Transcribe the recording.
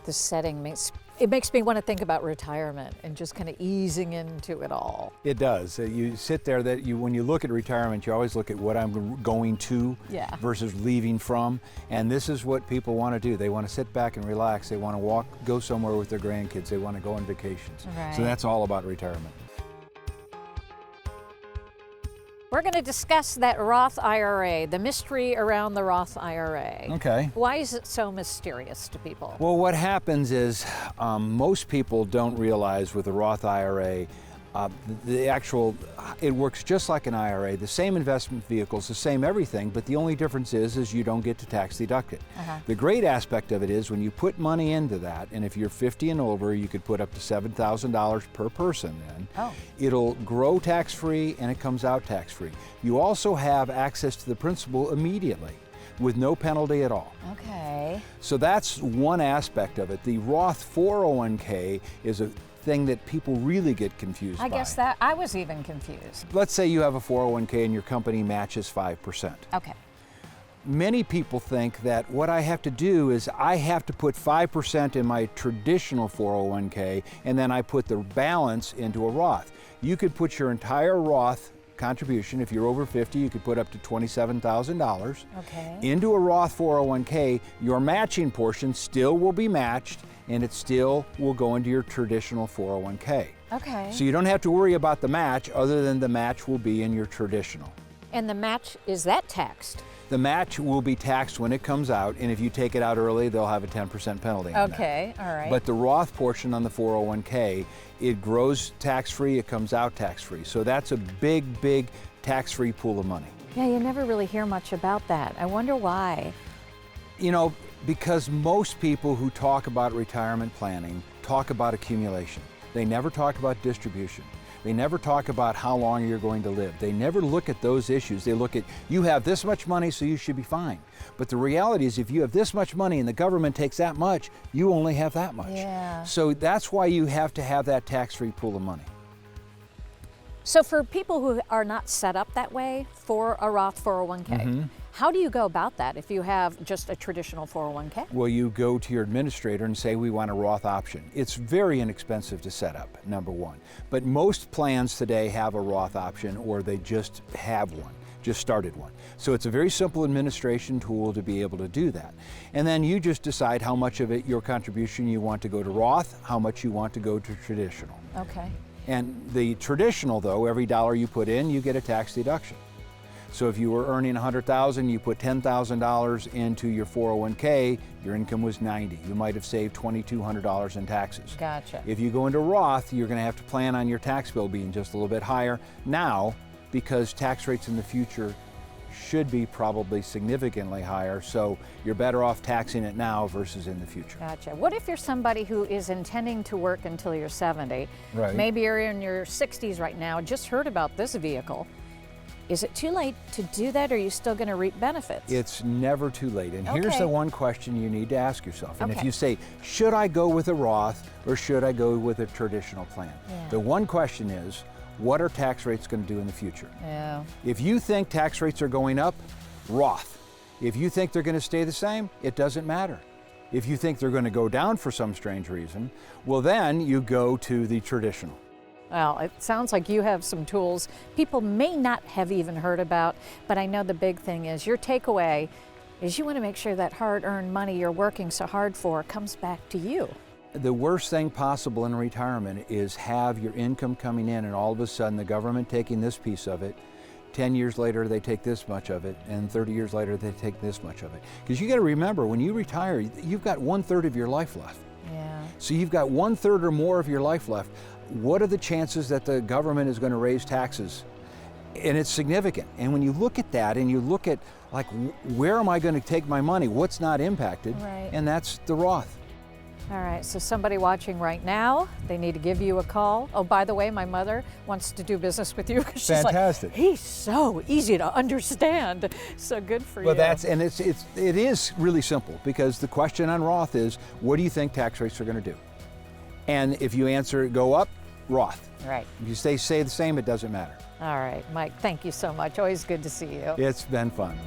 The setting makes me want to think about retirement and just kind of easing into it all. It does. You sit there when you look at retirement, you always look at what I'm going to versus leaving from. And this is what people want to do. They want to sit back and relax. They want to go somewhere with their grandkids. They want to go on vacations. Right. So that's all about retirement. We're going to discuss that Roth IRA, the mystery around the Roth IRA. Okay. Why is it so mysterious to people? Well, what happens is most people don't realize with the Roth IRA, it works just like an IRA, the same investment vehicles, the same everything, but the only difference is you don't get to tax deduct it. The great aspect of it is when you put money into that, and if you're 50 and over, you could put up to $7,000 per person then. It'll grow tax-free and it comes out tax-free. You also have access to the principal immediately with no penalty at all. Okay. So that's one aspect of it. The Roth 401k is a thing that people really get confused by. I guess that I was even confused. Let's say you have a 401k and your company matches 5%. Okay. Many people think that what I have to do is I have to put 5% in my traditional 401k and then I put the balance into a Roth. You could put your entire Roth contribution, if you're over 50, you could put up to $27,000 into a Roth 401k. Your matching portion still will be matched and it still will go into your traditional 401k. Okay. So you don't have to worry about the match other than the match will be in your traditional. And the match, is that taxed? The match will be taxed when it comes out, and if you take it out early, they'll have a 10% penalty on that. Okay, all right. But the Roth portion on the 401k, it grows tax-free, it comes out tax-free. So that's a big, big tax-free pool of money. Yeah, you never really hear much about that. I wonder why. You know, because most people who talk about retirement planning talk about accumulation. They never talk about distribution. They never talk about how long you're going to live. They never look at those issues. They look at, you have this much money, so you should be fine. But the reality is if you have this much money and the government takes that much, you only have that much. Yeah. So that's why you have to have that tax-free pool of money. So for people who are not set up that way for a Roth 401k, how do you go about that if you have just a traditional 401k? Well, you go to your administrator and say, we want a Roth option. It's very inexpensive to set up, number one. But most plans today have a Roth option or they just have one, just started one. So it's a very simple administration tool to be able to do that. And then you just decide how much of it, your contribution, you want to go to Roth, how much you want to go to traditional. Okay. And the traditional, though, every dollar you put in, you get a tax deduction. So if you were earning $100,000, you put $10,000 into your 401k, your income was $90,000. You might have saved $2,200 in taxes. Gotcha. If you go into Roth, you're going to have to plan on your tax bill being just a little bit higher now because tax rates in the future should be probably significantly higher, so you're better off taxing it now versus in the future. Gotcha. What if you're somebody who is intending to work until you're 70? Right. Maybe you're in your 60s right now, just heard about this vehicle. Is it too late to do that, or are you still going to reap benefits? It's never too late. And here's the one question you need to ask yourself. And if you say, should I go with a Roth or should I go with a traditional plan? The one question is, what are tax rates going to do in the future? If you think tax rates are going up, Roth. If you think they're going to stay the same, it doesn't matter. If you think they're going to go down for some strange reason, well then you go to the traditional. Well, it sounds like you have some tools people may not have even heard about, but I know the big thing is your takeaway is you want to make sure that hard-earned money you're working so hard for comes back to you. The worst thing possible in retirement is have your income coming in and all of a sudden the government taking this piece of it, 10 years later they take this much of it, and 30 years later they take this much of it. Because you got to remember, when you retire, you've got 1/3 of your life left. So you've got 1/3 or more of your life left. What are the chances that the government is going to raise taxes? And it's significant. And when you look at that and you look at, like, where am I going to take my money? What's not impacted? And that's the Roth. All right, so somebody watching right now, they need to give you a call. Oh, by the way, my mother wants to do business with you. She's Fantastic. Like, he's so easy to understand. So good for you. Well, it is really simple, because the question on Roth is, what do you think tax rates are going to do? And if you answer go up, Roth. Right. If you say the same, it doesn't matter. All right, Mike, thank you so much. Always good to see you. It's been fun.